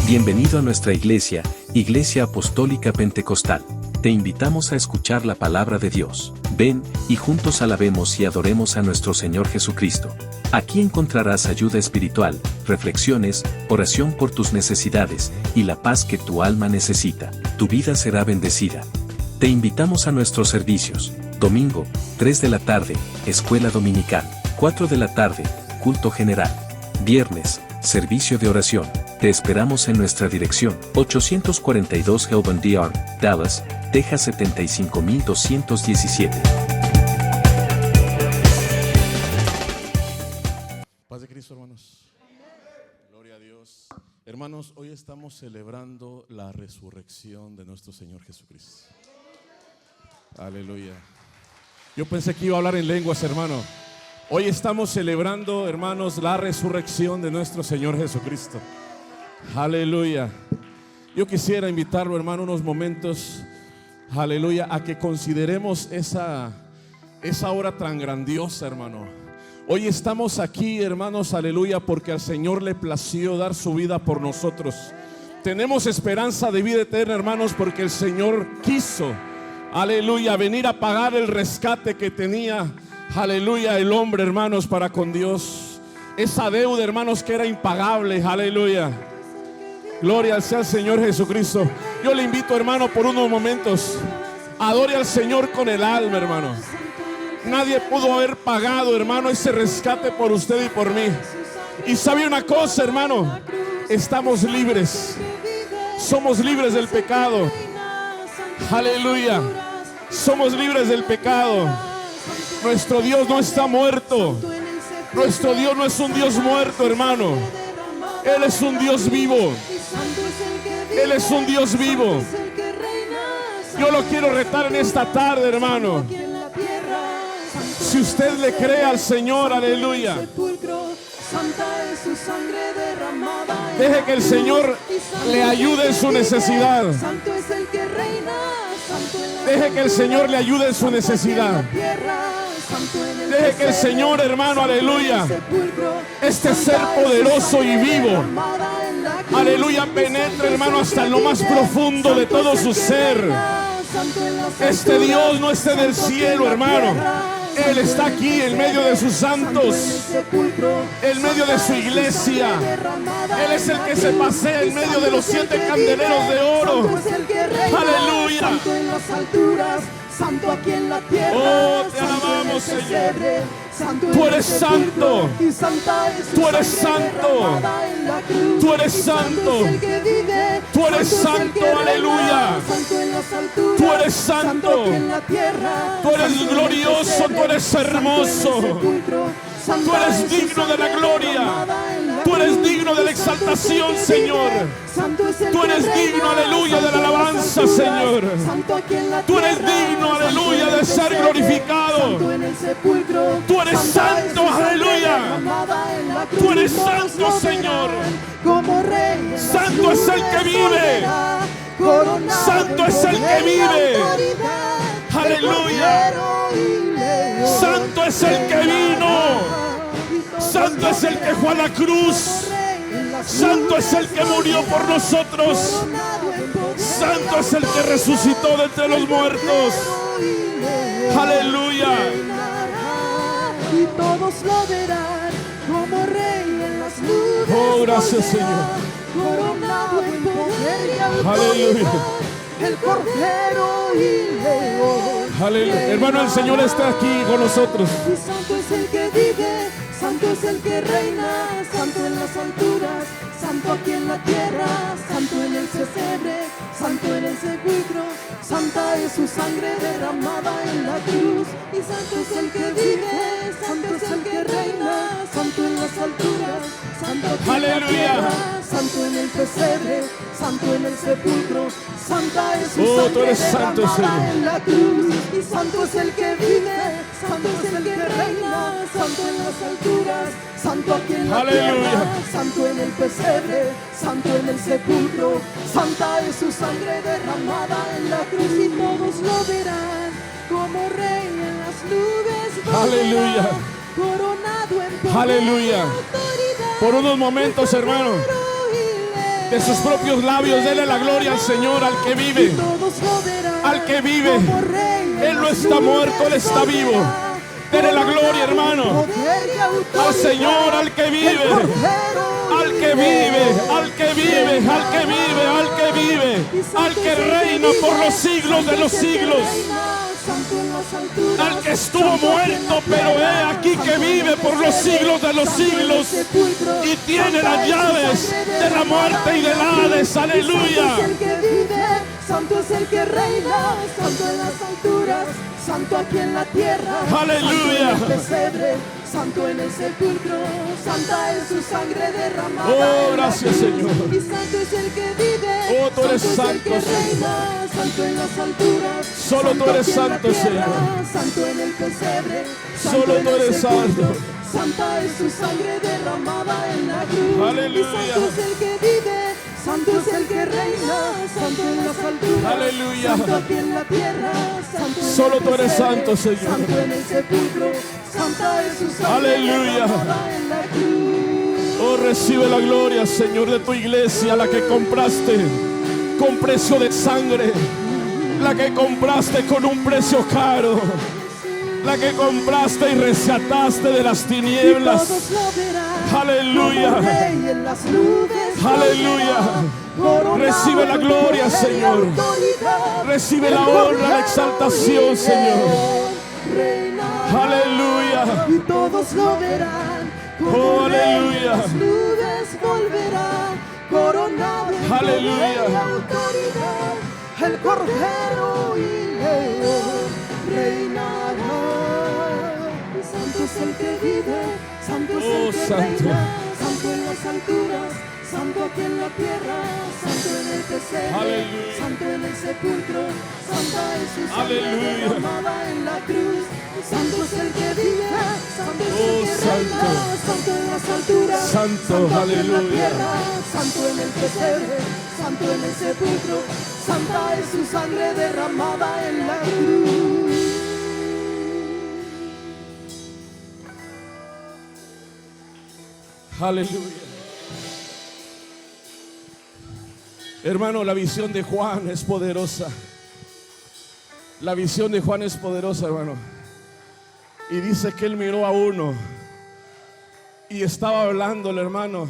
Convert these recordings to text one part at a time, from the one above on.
Bienvenido a nuestra iglesia, Iglesia Apostólica Pentecostal. Te invitamos a escuchar la palabra de Dios. Ven, y juntos alabemos y adoremos a nuestro Señor Jesucristo. Aquí encontrarás ayuda espiritual, reflexiones, oración por tus necesidades, y la paz que tu alma necesita. Tu vida será bendecida. Te invitamos a nuestros servicios. Domingo, 3 de la tarde, Escuela Dominical. 4 de la tarde, Culto General. Viernes, Servicio de Oración. Te esperamos en nuestra dirección, 842 Helvan Dr., Dallas, Texas 75217. Paz de Cristo, hermanos. Gloria a Dios. Hermanos, hoy estamos celebrando la resurrección de nuestro Señor Jesucristo. Aleluya. Yo pensé que iba a hablar en lenguas, hermano. Hoy estamos celebrando, hermanos, la resurrección de nuestro Señor Jesucristo. Aleluya. Yo quisiera invitarlo, hermano, unos momentos, aleluya, a que consideremos esa hora tan grandiosa, hermano. Hoy estamos aquí, hermanos, aleluya, porque al Señor le plació dar su vida por nosotros. Tenemos esperanza de vida eterna, hermanos, porque el Señor quiso, aleluya, venir a pagar el rescate que tenía, aleluya, el hombre, hermanos, para con Dios. Esa deuda, hermanos, que era impagable, aleluya. Gloria sea al Señor Jesucristo. Yo le invito, hermano, por unos momentos, adore al Señor con el alma, hermano. Nadie pudo haber pagado, hermano, ese rescate por usted y por mí. Y sabe una cosa, hermano, estamos libres. Somos libres del pecado. Aleluya. Somos libres del pecado. Nuestro Dios no está muerto. Nuestro Dios no es un Dios muerto, hermano. Él es un Dios vivo. Él es un Dios vivo. Yo lo quiero retar en esta tarde, hermano. Si usted le cree al Señor, aleluya, deje que el Señor le ayude en su necesidad. Deje que el Señor le ayude en su necesidad. Deje que el Señor, hermano, aleluya, este ser poderoso y vivo, aleluya, penetre, hermano, hasta lo más profundo de todo su ser. Este Dios no está en el cielo, hermano. Él está aquí en medio de sus santos, en medio de su iglesia. Él es el que se pasea en medio de los 7 candeleros de oro. Aleluya. Santo aquí en la tierra. Oh, te alabamos, Señor. Tú eres santo. Tú eres santo. Tú eres santo. Tú eres santo, aleluya. Tú eres santo. Tú eres glorioso, tú eres hermoso. Tú eres digno de la gloria. Tú eres digno de la exaltación, Señor. Tú eres digno, aleluya, de la alabanza, Señor. Tú eres digno, aleluya, de ser glorificado. Tú eres santo, aleluya. Tú eres santo, Señor. Santo es el que vive. Santo es el que vive. Aleluya. Santo es el que vino. Santo es el que fue a la cruz. Santo es el que murió por nosotros. Santo es el que resucitó de entre los muertos. Aleluya. Y todos lo verán como rey en las nubes. Oh, gracias, Señor. Coronado en poder y autoridad. Aleluya. El Cordero y León. Aleluya. Hermano, el Señor está aquí con nosotros. Y santo es el que vive, santo es el que reina, santo en las alturas, santo aquí en la tierra, santo en el pesebre, santo en el sepulcro, santa es su sangre derramada en la cruz. Y santo es el que vive, santo es el que reina, santo en las alturas, santo aquí en la tierra, santo en el pesebre, santo en el sepulcro, santa es su sangre derramada en la cruz. Y santo es el que vive, santo es el que reina, santo en las alturas, santo aquí en la tierra, santo en el pesebre, santo en el sepulcro, santa es su sangre derramada en la cruz. Y todos lo verán como rey en las nubes. Aleluya. Coronado en poder Aleluya. y autoridad. Por unos momentos, hermano, de sus propios labios, dele la gloria al Señor, al que vive. Al que vive. Él no está muerto, Él está vivo. Dele la gloria, hermano, al Señor, al que vive. Al que vive, al que vive, al que vive, al que vive, al que reina por los siglos de los siglos. Al que estuvo muerto, pero he aquí que vive por los siglos de los siglos y tiene las llaves de la muerte y del Hades. Aleluya. Santo es el que reina, santo en las alturas, santo aquí en la tierra. Aleluya. Santo en el pesebre, santo en el sepulcro, santa es su sangre derramada. Oh, gracias, Señor. Y santo es el que vive. Oh, tú eres santo, es el que reina, santo en las alturas. Solo tú eres santo, Señor. Santo en el pesebre, Solo tú eres santo. Santa es su sangre derramada en la cruz. Aleluya. Y santo es el que vive. Santo es el que reina, santo en las alturas. Aleluya. Santo aquí en la tierra, santo en Solo el tú eres pesebre, santo, Señor. Santo en el sepulcro, santa es su sangre Aleluya. derramada en la cruz. Oh, recibe la gloria, Señor, de tu iglesia, la que compraste con precio de sangre, la que compraste con un precio caro, la que compraste y rescataste de las tinieblas. Todos lo verán. Aleluya. Como rey en las nubes Aleluya. coronado Recibe la en gloria, poder y Señor. autoridad. Recibe El la honra, la Cordero exaltación, vive, Señor. reinará. Aleluya. Y todos lo verán. Como Oh, rey en aleluya. las nubes volverá. Coronado en Aleluya. poder y autoridad. El Cordero y León reinará. Y santo es el que vive, santo es el que santo. reina, santo en las alturas, santo aquí en la tierra, santo en el pesebre, Aleluya. santo en el sepulcro, santa es su sangre Aleluya. derramada en la cruz. Santo es el que vive, santo es el que santo. reina, santo en las alturas, Santo, aquí en la aleluya. tierra, santo en el pesebre, santo en el sepulcro, santa es su sangre derramada en la cruz. Aleluya. Hermano, la visión de Juan es poderosa. La visión de Juan es poderosa, hermano. Y dice que él miró a uno y estaba hablándole, hermano.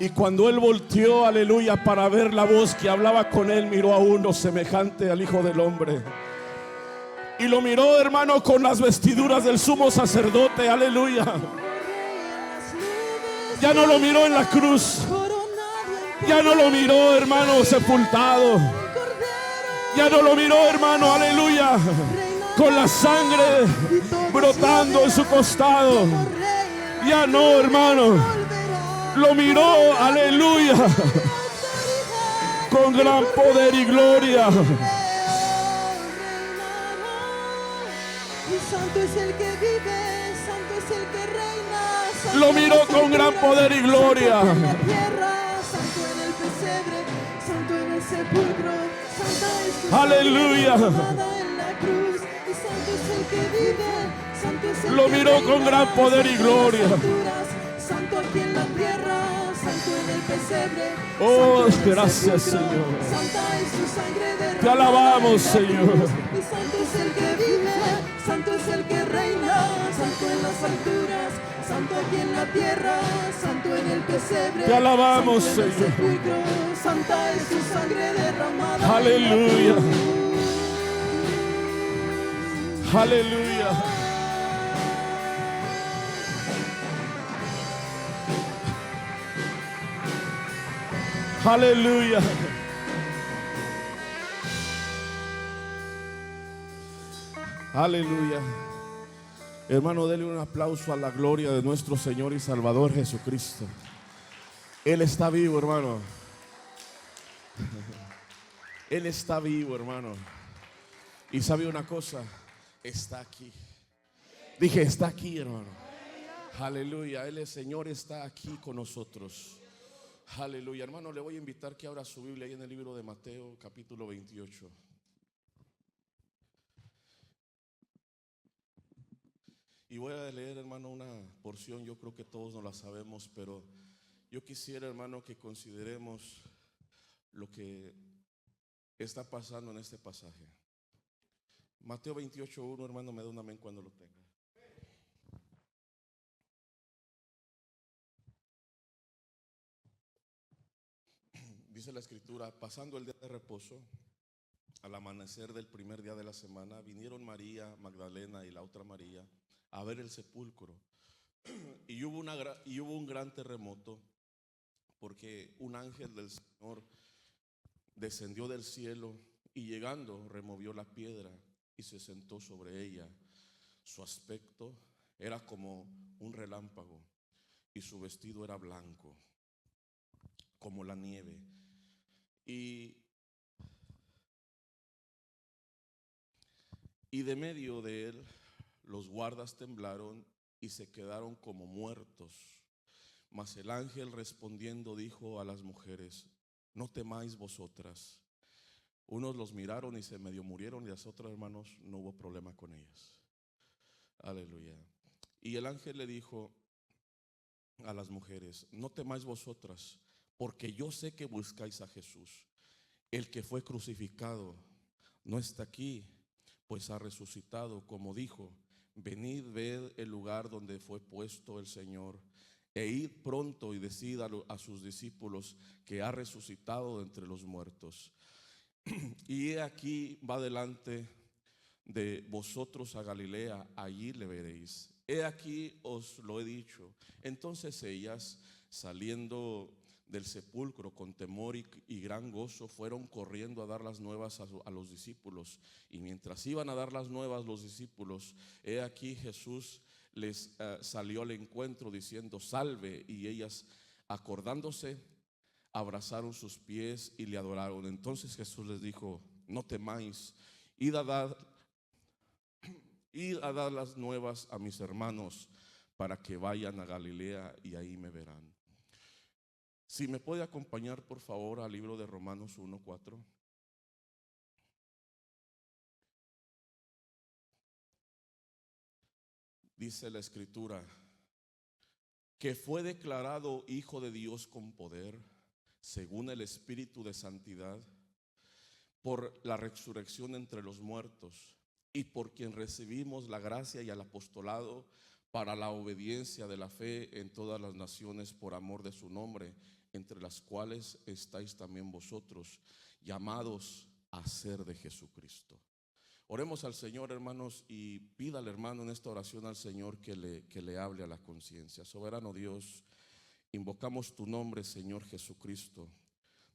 Y cuando él volteó, aleluya, para ver la voz que hablaba con él, miró a uno semejante al Hijo del Hombre. Y lo miró, hermano, con las vestiduras del sumo sacerdote, aleluya. Ya no lo miró en la cruz. Ya no lo miró, hermano, sepultado. Ya no lo miró, hermano, aleluya, con la sangre brotando en su costado. Ya no, hermano, lo miró, aleluya, con gran poder y gloria. Santo es el que vive, santo es el que reina. Santo Lo miró con gran poder y gloria. Santo en la tierra, santo en el pesebre, santo en el sepulcro, santa es su Aleluya. sangre derramada en la cruz. Y santo es el que vive, santo es el Lo que miró con reina, gran poder y santo en las gloria. alturas, santo aquí en la tierra, santo en el pesebre. Oh, santo en el gracias, sepulcro, Señor. Santa es su sangre derramada. Te alabamos, en la Señor. cruz. Y santo es el que vive, santo es el que reina, santo en las alturas, santo aquí en la tierra, santo en el pesebre. Te alabamos, santo en el Señor. sepulcro, santa es su sangre derramada. Aleluya. en la cruz. Aleluya. Aleluya. Aleluya. Hermano, dele un aplauso a la gloria de nuestro Señor y Salvador Jesucristo. Él está vivo, hermano. Él está vivo, hermano. Y sabe una cosa, está aquí. Dije, está aquí, hermano. Aleluya. Él, el Señor, está aquí con nosotros. Aleluya. Hermano, le voy a invitar que abra su Biblia ahí en el libro de Mateo, capítulo 28. Y voy a leer, hermano, una porción, yo creo que todos no la sabemos, pero yo quisiera, hermano, que consideremos lo que está pasando en este pasaje. Mateo 28:1, hermano, me da un amén cuando lo tenga. Dice la escritura: pasando el día de reposo, al amanecer del primer día de la semana, vinieron María Magdalena y la otra María a ver el sepulcro. Y hubo un gran terremoto, porque un ángel del Señor descendió del cielo y llegando removió la piedra y se sentó sobre ella. Su aspecto era como un relámpago y su vestido era blanco como la nieve. Y de medio de él los guardas temblaron y se quedaron como muertos. Mas el ángel respondiendo dijo a las mujeres: no temáis vosotras. Unos los miraron y se medio murieron, y las otras, hermanos, no hubo problema con ellas. Aleluya. Y el ángel le dijo a las mujeres: no temáis vosotras, porque yo sé que buscáis a Jesús, el que fue crucificado. No está aquí, pues ha resucitado, como dijo. Venid, ved el lugar donde fue puesto el Señor, e id pronto y decid a sus discípulos que ha resucitado de entre los muertos. Y he aquí va delante de vosotros a Galilea, allí le veréis. He aquí os lo he dicho. Entonces ellas, saliendo del sepulcro con temor y gran gozo, fueron corriendo a dar las nuevas a los discípulos. Y mientras iban a dar las nuevas los discípulos, he aquí Jesús les salió al encuentro diciendo: salve. Y ellas, acordándose, abrazaron sus pies y le adoraron. Entonces Jesús les dijo: no temáis, id a dar las nuevas a mis hermanos, para que vayan a Galilea y ahí me verán. Si me puede acompañar, por favor, al libro de Romanos 1:4. Dice la escritura: que fue declarado Hijo de Dios con poder, según el Espíritu de santidad, por la resurrección entre los muertos, y por quien recibimos la gracia y el apostolado para la obediencia de la fe en todas las naciones, por amor de su nombre, entre las cuales estáis también vosotros, llamados a ser de Jesucristo. Oremos al Señor, hermanos, y pídale, hermano, en esta oración al Señor que le hable a la conciencia. Soberano Dios, invocamos tu nombre, Señor Jesucristo.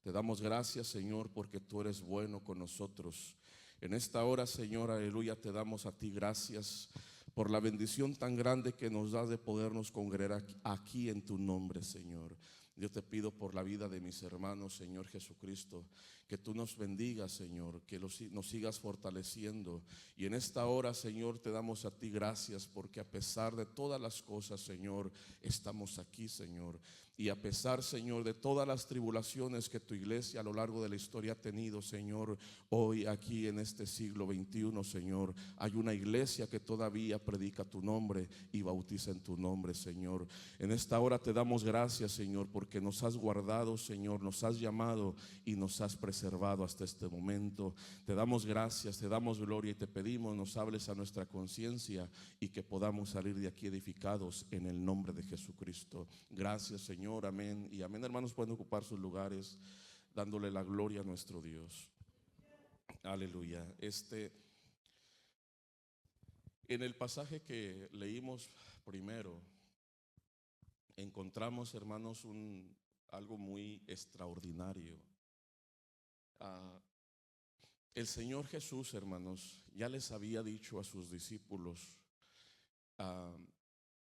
Te damos gracias, Señor, porque tú eres bueno con nosotros. En esta hora, Señor, aleluya, te damos a ti gracias por la bendición tan grande que nos das de podernos congregar aquí en tu nombre, Señor. Yo te pido por la vida de mis hermanos, Señor Jesucristo, que tú nos bendigas, Señor, que nos sigas fortaleciendo. Y en esta hora, Señor, te damos a ti gracias, porque a pesar de todas las cosas, Señor, estamos aquí, Señor. Y a pesar, Señor, de todas las tribulaciones que tu iglesia a lo largo de la historia ha tenido, Señor, hoy aquí en este siglo XXI, Señor, hay una iglesia que todavía predica tu nombre y bautiza en tu nombre, Señor. En esta hora te damos gracias, Señor, porque nos has guardado, Señor, nos has llamado y nos has preservado hasta este momento. Te damos gracias, te damos gloria y te pedimos nos hables a nuestra conciencia y que podamos salir de aquí edificados en el nombre de Jesucristo. Gracias, Señor. Amén y amén. Hermanos, pueden ocupar sus lugares dándole la gloria a nuestro Dios. Aleluya. En el pasaje que leímos primero, encontramos, hermanos, algo muy extraordinario. El Señor Jesús, hermanos, ya les había dicho a sus discípulos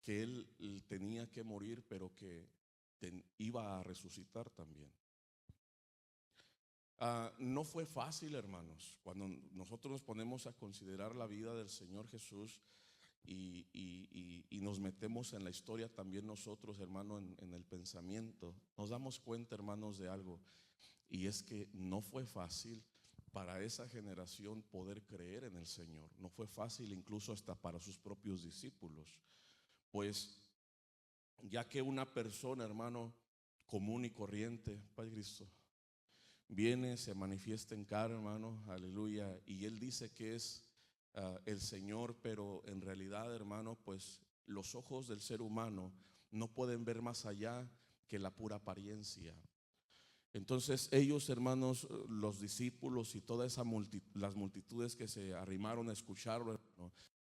que Él tenía que morir, pero que iba a resucitar también. No fue fácil, hermanos, cuando nosotros nos ponemos a considerar la vida del Señor Jesús y nos metemos en la historia también nosotros, hermano, en el pensamiento, nos damos cuenta, hermanos, de algo, y es que no fue fácil para esa generación poder creer en el Señor. No fue fácil incluso hasta para sus propios discípulos. Pues ya que una persona, hermano, común y corriente, Padre Cristo, viene, se manifiesta en carne, hermano, aleluya, y él dice que es el Señor, pero en realidad, hermano, pues los ojos del ser humano no pueden ver más allá que la pura apariencia. Entonces ellos, hermanos, los discípulos y toda esa las multitudes que se arrimaron a escucharlo, hermano,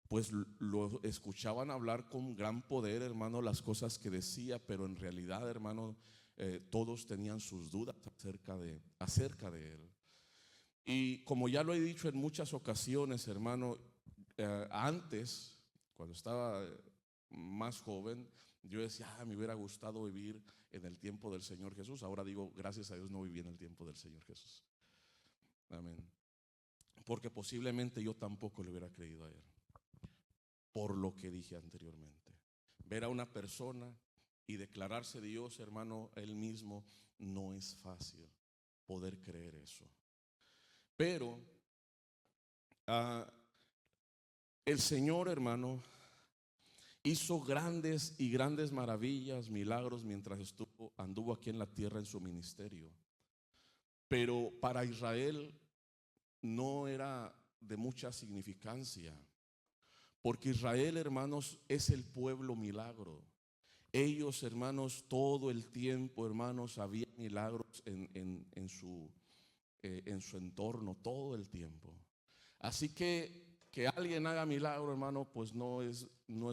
pues lo escuchaban hablar con gran poder, hermano, las cosas que decía, pero en realidad, hermano, todos tenían sus dudas acerca de él. Y como ya lo he dicho en muchas ocasiones, hermano, antes, cuando estaba más joven, yo decía, me hubiera gustado vivir en el tiempo del Señor Jesús. Ahora digo, gracias a Dios no viví en el tiempo del Señor Jesús. Amén. Porque posiblemente yo tampoco le hubiera creído a él, por lo que dije anteriormente. Ver a una persona y declararse Dios, hermano, él mismo, no es fácil poder creer eso. Pero el Señor, hermano, hizo grandes y grandes maravillas, milagros mientras anduvo aquí en la tierra en su ministerio. Pero para Israel no era de mucha significancia, porque Israel, hermanos, es el pueblo milagro. Ellos, hermanos, todo el tiempo, hermanos, había milagros en su entorno, todo el tiempo. Así que alguien haga milagro, hermano, pues no es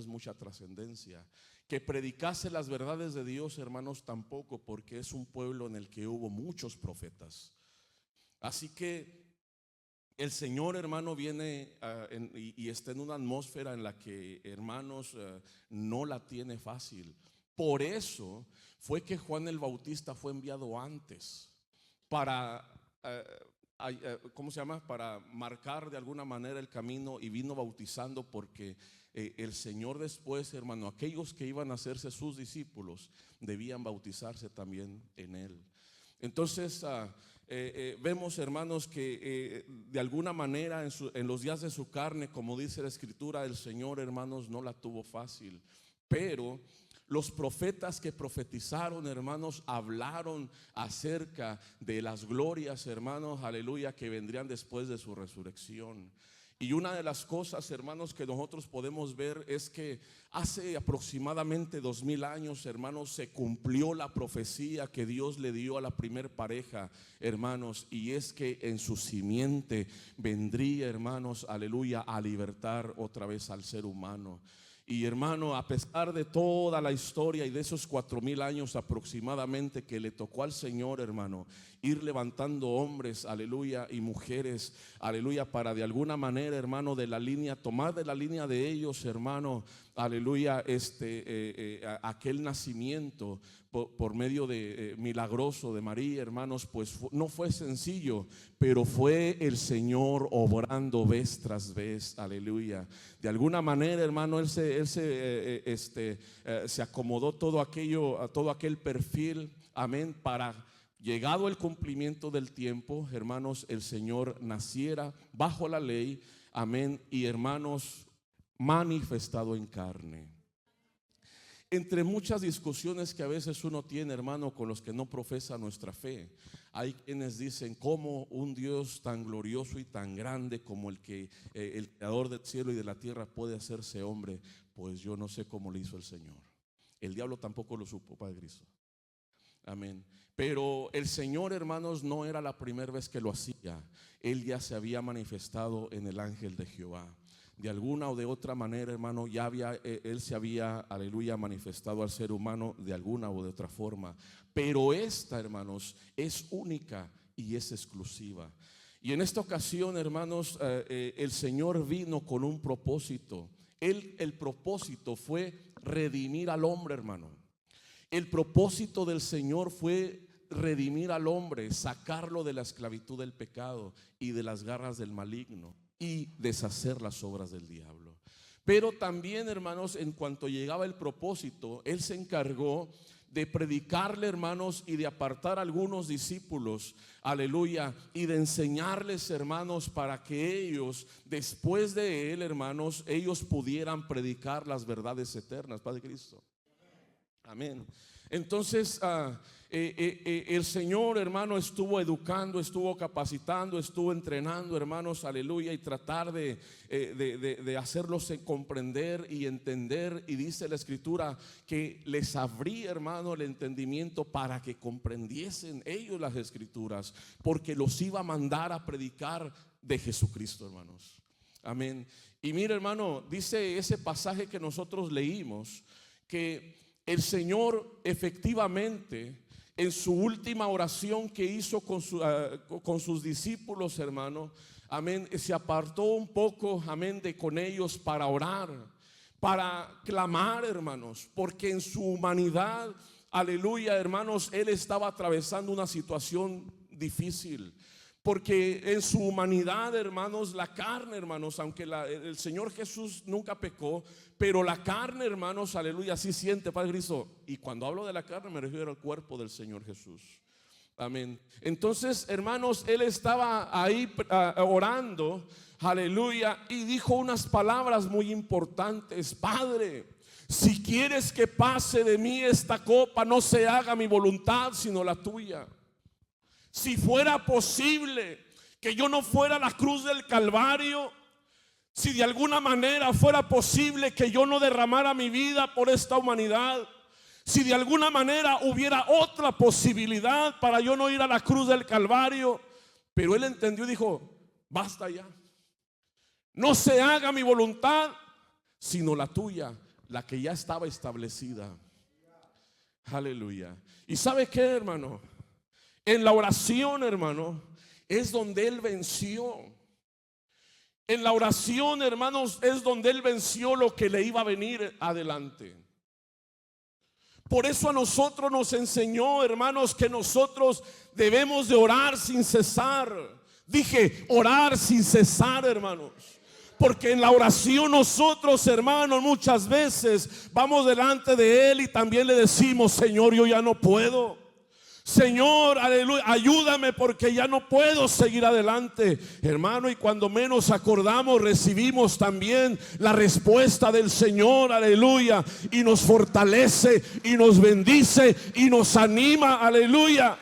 mucha trascendencia. Que predicase las verdades de Dios, hermanos, tampoco, porque es un pueblo en el que hubo muchos profetas. Así que el Señor, hermano, viene y está en una atmósfera en la que, hermanos, no la tiene fácil. Por eso fue que Juan el Bautista fue enviado antes para ¿cómo se llama? Para marcar de alguna manera el camino, y vino bautizando, porque el Señor después, hermano, aquellos que iban a hacerse sus discípulos debían bautizarse también en él. Entonces vemos, hermanos, que de alguna manera en los días de su carne, como dice la Escritura, el Señor, hermanos, no la tuvo fácil. Pero los profetas que profetizaron, hermanos, hablaron acerca de las glorias, hermanos, aleluya, que vendrían después de su resurrección. Y una de las cosas, hermanos, que nosotros podemos ver es que hace aproximadamente 2000 años, hermanos, se cumplió la profecía que Dios le dio a la primer pareja, hermanos, y es que en su simiente vendría, hermanos, aleluya, a libertar otra vez al ser humano. Y hermano, a pesar de toda la historia y de esos 4000 años aproximadamente que le tocó al Señor, hermano, ir levantando hombres, aleluya, y mujeres, aleluya, para de alguna manera, hermano, tomar de la línea de ellos, hermano, aleluya, aquel nacimiento por medio de milagroso de María, hermanos, pues no fue sencillo, pero fue el Señor obrando vez tras vez, aleluya. De alguna manera, hermano, él se acomodó todo aquel perfil, amén, para, llegado el cumplimiento del tiempo, hermanos, el Señor naciera bajo la ley, amén, y hermanos, manifestado en carne. Entre muchas discusiones que a veces uno tiene, hermano, con los que no profesan nuestra fe, hay quienes dicen cómo un Dios tan glorioso y tan grande como el creador del cielo y de la tierra puede hacerse hombre. Pues yo no sé cómo lo hizo el Señor. El diablo tampoco lo supo, Padre Cristo. Amén. Pero el Señor, hermanos, no era la primera vez que lo hacía. Él ya se había manifestado en el ángel de Jehová. De alguna o de otra manera, hermano, él se había, aleluya, manifestado al ser humano de alguna o de otra forma. Pero esta, hermanos, es única y es exclusiva. Y en esta ocasión, hermanos, el Señor vino con un propósito. El propósito fue redimir al hombre, hermano. El propósito del Señor fue redimir al hombre, sacarlo de la esclavitud del pecado y de las garras del maligno, y deshacer las obras del diablo. Pero también, hermanos, en cuanto llegaba el propósito, Él se encargó de predicarle, hermanos, y de apartar a algunos discípulos, aleluya, y de enseñarles, hermanos, para que ellos, después de él, hermanos, ellos pudieran predicar las verdades eternas, Padre Cristo. Amén. Entonces el Señor, hermano, estuvo educando, estuvo capacitando, estuvo entrenando, hermanos, aleluya, y tratar de hacerlos comprender y entender. Y dice la Escritura que les abría, hermano, el entendimiento para que comprendiesen ellos las Escrituras, porque los iba a mandar a predicar de Jesucristo, hermanos. Amén. Y mira, hermano, dice ese pasaje que nosotros leímos, que el Señor efectivamente en su última oración que hizo con sus discípulos, hermano, amén, se apartó un poco, amén, de con ellos para orar, para clamar, hermanos, porque en su humanidad, aleluya, hermanos, él estaba atravesando una situación difícil. Porque en su humanidad, hermanos, la carne, hermanos, aunque el Señor Jesús nunca pecó, pero la carne, hermanos, aleluya, sí siente, Padre Cristo. Y cuando hablo de la carne me refiero al cuerpo del Señor Jesús. Amén. Entonces, hermanos, él estaba ahí orando, aleluya, y dijo unas palabras muy importantes: Padre, si quieres que pase de mí esta copa, no se haga mi voluntad sino la tuya. Si fuera posible que yo no fuera a la cruz del Calvario, si de alguna manera fuera posible que yo no derramara mi vida por esta humanidad, si de alguna manera hubiera otra posibilidad para yo no ir a la cruz del Calvario, pero él entendió y dijo: basta ya, no se haga mi voluntad sino la tuya, la que ya estaba establecida. Aleluya. ¿Y sabe qué, hermano? En la oración, hermano, es donde él venció. En la oración, hermanos, es donde él venció lo que le iba a venir adelante. Por eso a nosotros nos enseñó, hermanos, que nosotros debemos de orar sin cesar. Dije, orar sin cesar, hermanos. Porque en la oración nosotros, hermanos, muchas veces vamos delante de él y también le decimos: Señor, yo ya no puedo. Señor, aleluya, ayúdame porque ya no puedo seguir adelante, hermano. Y cuando menos acordamos, recibimos también la respuesta del Señor, aleluya, y nos fortalece y nos bendice y nos anima, aleluya,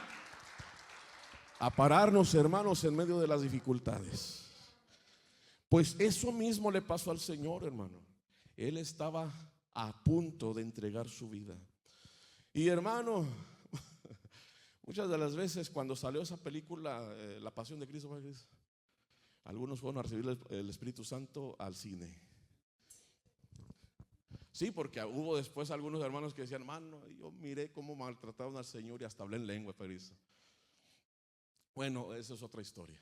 a pararnos, hermanos, en medio de las dificultades. Pues eso mismo le pasó al Señor, hermano. Él estaba a punto de entregar su vida. Y, hermano, muchas de las veces cuando salió esa película, La Pasión de Cristo, algunos fueron a recibir el Espíritu Santo al cine. Sí, porque hubo después algunos hermanos que decían: hermano, yo miré cómo maltrataron al Señor y hasta hablé en lengua, Padre Cristo. Bueno, esa es otra historia.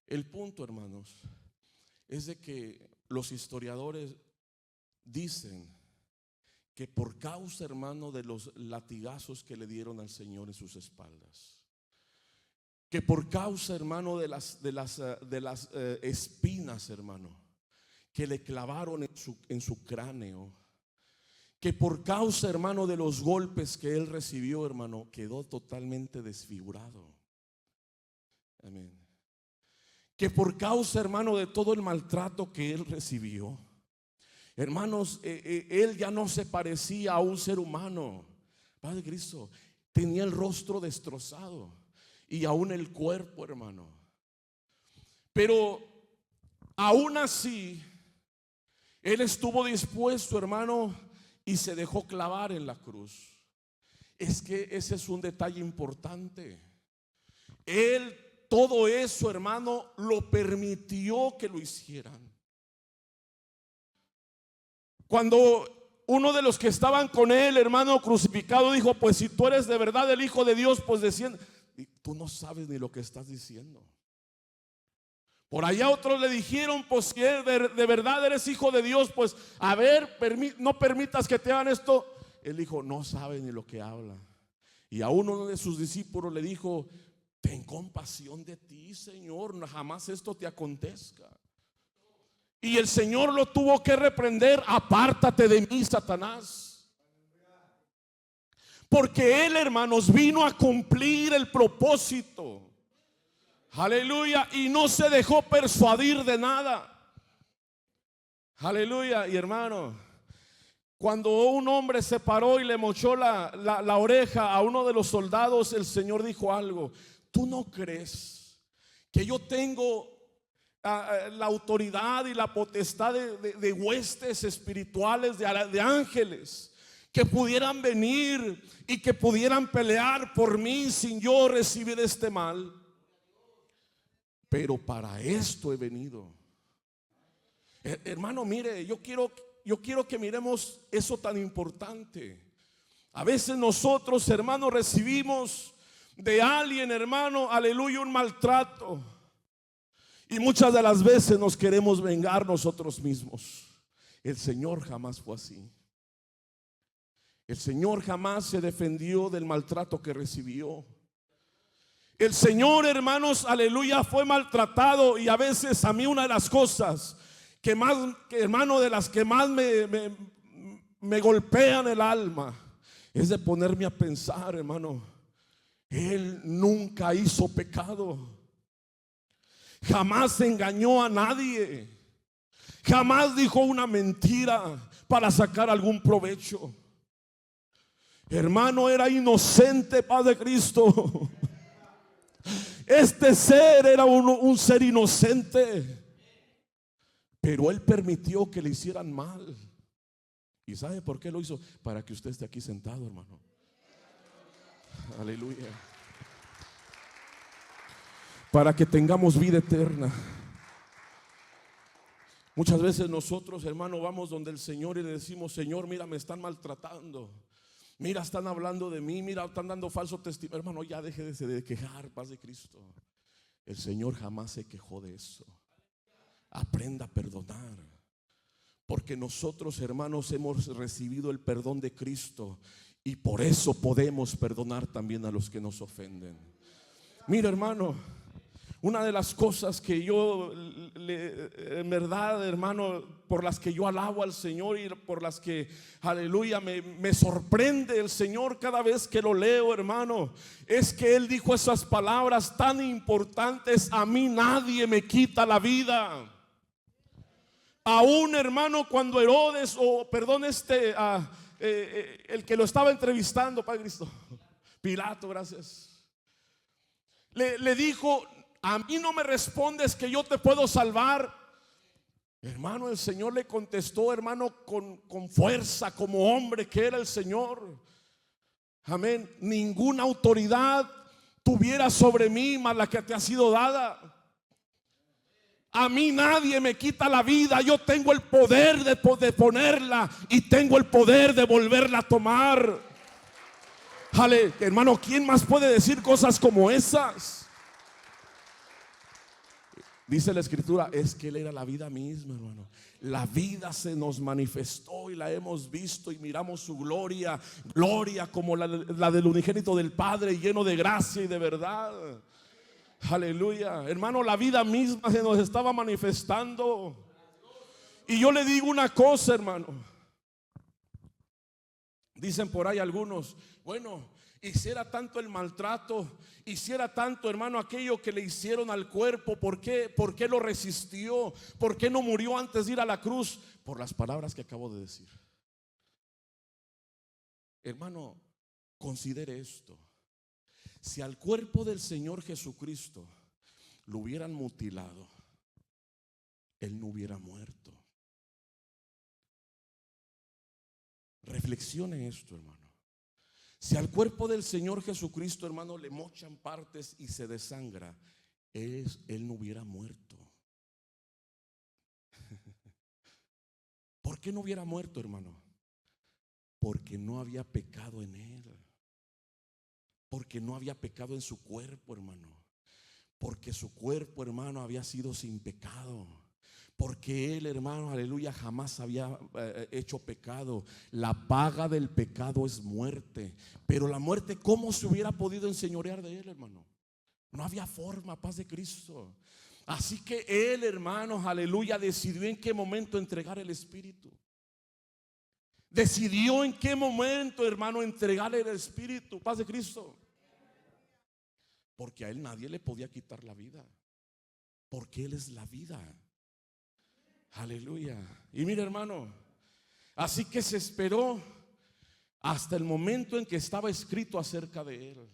El punto, hermanos, es de que los historiadores dicen que por causa, hermano, de los latigazos que le dieron al Señor en sus espaldas, que por causa, hermano, de las espinas, hermano, que le clavaron en su cráneo, que por causa, hermano, de los golpes que él recibió, hermano, quedó totalmente desfigurado. Amén. Que por causa, hermano, de todo el maltrato que él recibió, hermanos, él ya no se parecía a un ser humano. Padre Cristo, tenía el rostro destrozado y aún el cuerpo, hermano. Pero aún así, él estuvo dispuesto, hermano, y se dejó clavar en la cruz. Es que ese es un detalle importante. Él todo eso, hermano, lo permitió que lo hicieran. Cuando uno de los que estaban con él, hermano, crucificado, dijo: pues si tú eres de verdad el Hijo de Dios, pues desciende. Y tú no sabes ni lo que estás diciendo. Por allá otros le dijeron: pues si de verdad eres Hijo de Dios, pues a ver, no permitas que te hagan esto. Él dijo: no sabe ni lo que habla. Y a uno de sus discípulos le dijo: ten compasión de ti, Señor, jamás esto te acontezca. Y el Señor lo tuvo que reprender: apártate de mí, Satanás. Porque Él, hermanos, vino a cumplir el propósito. Aleluya. Y no se dejó persuadir de nada. Aleluya. Y hermano, cuando un hombre se paró y le mochó la oreja a uno de los soldados, el Señor dijo algo: ¿tú no crees que yo tengo la autoridad y la potestad de huestes espirituales, de ángeles, que pudieran venir y que pudieran pelear por mí sin yo recibir este mal? Pero para esto he venido. Hermano, mire, yo quiero que miremos eso tan importante. A veces nosotros, hermano, recibimos de alguien, hermano, aleluya, un maltrato, y muchas de las veces nos queremos vengar nosotros mismos. El Señor jamás fue así. El Señor jamás se defendió del maltrato que recibió. El Señor, hermanos, aleluya, fue maltratado. Y a veces a mí una de las cosas que más, hermano, de las que más me golpean el alma, es de ponerme a pensar, hermano, Él nunca hizo pecado. Jamás engañó a nadie. Jamás dijo una mentira para sacar algún provecho. Hermano, era inocente, Padre Cristo. Este ser era un ser inocente, pero Él permitió que le hicieran mal. ¿Y sabe por qué lo hizo? Para que usted esté aquí sentado, hermano. Aleluya. Para que tengamos vida eterna. Muchas veces nosotros, hermano, vamos donde el Señor y le decimos: Señor, mira, me están maltratando. Mira, están hablando de mí. Mira, están dando falso testimonio. Hermano, ya deje de quejar, paz de Cristo. El Señor jamás se quejó de eso. Aprenda a perdonar. Porque nosotros, hermanos, hemos recibido el perdón de Cristo, y por eso podemos perdonar también a los que nos ofenden. Mira, hermano, una de las cosas que yo, en verdad, hermano, por las que yo alabo al Señor y por las que, aleluya, me sorprende el Señor cada vez que lo leo, hermano, es que Él dijo esas palabras tan importantes: a mí nadie me quita la vida. Aún, hermano, cuando Herodes, el que lo estaba entrevistando, Padre Cristo, Pilato, gracias, le dijo: a mí no me respondes que yo te puedo salvar. Hermano, el Señor le contestó, hermano, con fuerza, como hombre que era el Señor. Amén. Ninguna autoridad tuviera sobre mí más la que te ha sido dada. A mí nadie me quita la vida. Yo tengo el poder de ponerla, y tengo el poder de volverla a tomar. Hermano, ¿quién más puede decir cosas como esas? Dice la Escritura, es que Él era la vida misma, hermano. La vida se nos manifestó y la hemos visto, y miramos su gloria, gloria como la del unigénito del Padre, lleno de gracia y de verdad. Aleluya. Hermano, la vida misma se nos estaba manifestando. Y yo le digo una cosa, hermano. Dicen por ahí algunos: bueno, hiciera tanto el maltrato, hiciera tanto, hermano, aquello que le hicieron al cuerpo, ¿por qué lo resistió? ¿Por qué no murió antes de ir a la cruz? Por las palabras que acabo de decir. Hermano, considere esto: si al cuerpo del Señor Jesucristo lo hubieran mutilado, Él no hubiera muerto. Reflexione esto, hermano. Si al cuerpo del Señor Jesucristo, hermano, le mochan partes y se desangra, Él no hubiera muerto. ¿Por qué no hubiera muerto, hermano? Porque no había pecado en Él. Porque no había pecado en su cuerpo, hermano. Porque su cuerpo, hermano, había sido sin pecado. Porque Él, hermano, aleluya, jamás había hecho pecado. La paga del pecado es muerte. Pero la muerte, ¿cómo se hubiera podido enseñorear de Él, hermano? No había forma, paz de Cristo. Así que Él, hermanos, aleluya, decidió en qué momento entregar el Espíritu. decidió en qué momento, hermano, entregarle el Espíritu. Paz de Cristo. Porque a él nadie le podía quitar la vida, porque él es la vida. Aleluya. Y mira, hermano, así que se esperó hasta el momento en que estaba escrito acerca de él.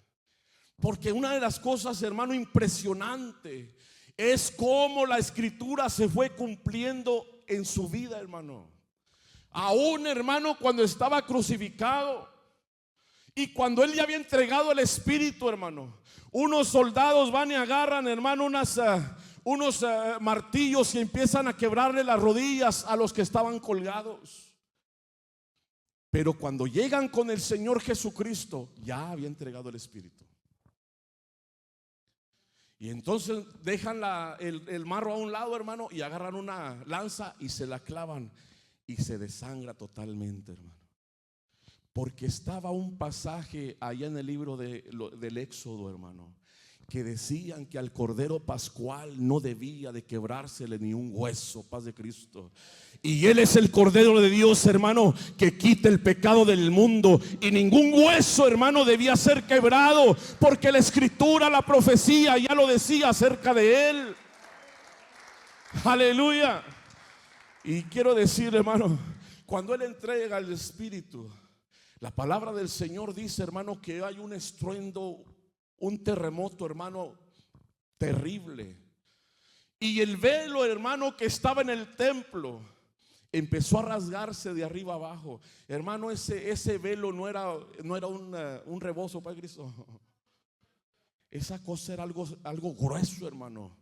Porque una de las cosas, hermano, impresionante es cómo la escritura se fue cumpliendo en su vida, hermano. Aún, hermano, cuando estaba crucificado y cuando él ya había entregado el Espíritu, hermano, unos soldados van y agarran, hermano, unos martillos y empiezan a quebrarle las rodillas a los que estaban colgados. Pero cuando llegan con el Señor Jesucristo, ya había entregado el Espíritu. Y entonces dejan el marro a un lado, hermano, y agarran una lanza y se la clavan y se desangra totalmente, hermano. Porque estaba un pasaje allá en el libro del Éxodo, hermano, que decían que al Cordero Pascual no debía de quebrársele ni un hueso. Paz de Cristo. Y Él es el Cordero de Dios, hermano, que quita el pecado del mundo. Y ningún hueso, hermano, debía ser quebrado, porque la Escritura, la profecía ya lo decía acerca de Él. Aleluya. Y quiero decir, hermano, cuando Él entrega el Espíritu, la palabra del Señor dice, hermano, que hay un estruendo, un terremoto, hermano, terrible. Y el velo, hermano, que estaba en el templo empezó a rasgarse de arriba abajo. Hermano, ese velo no era un rebozo para Cristo. Esa cosa era algo grueso, hermano.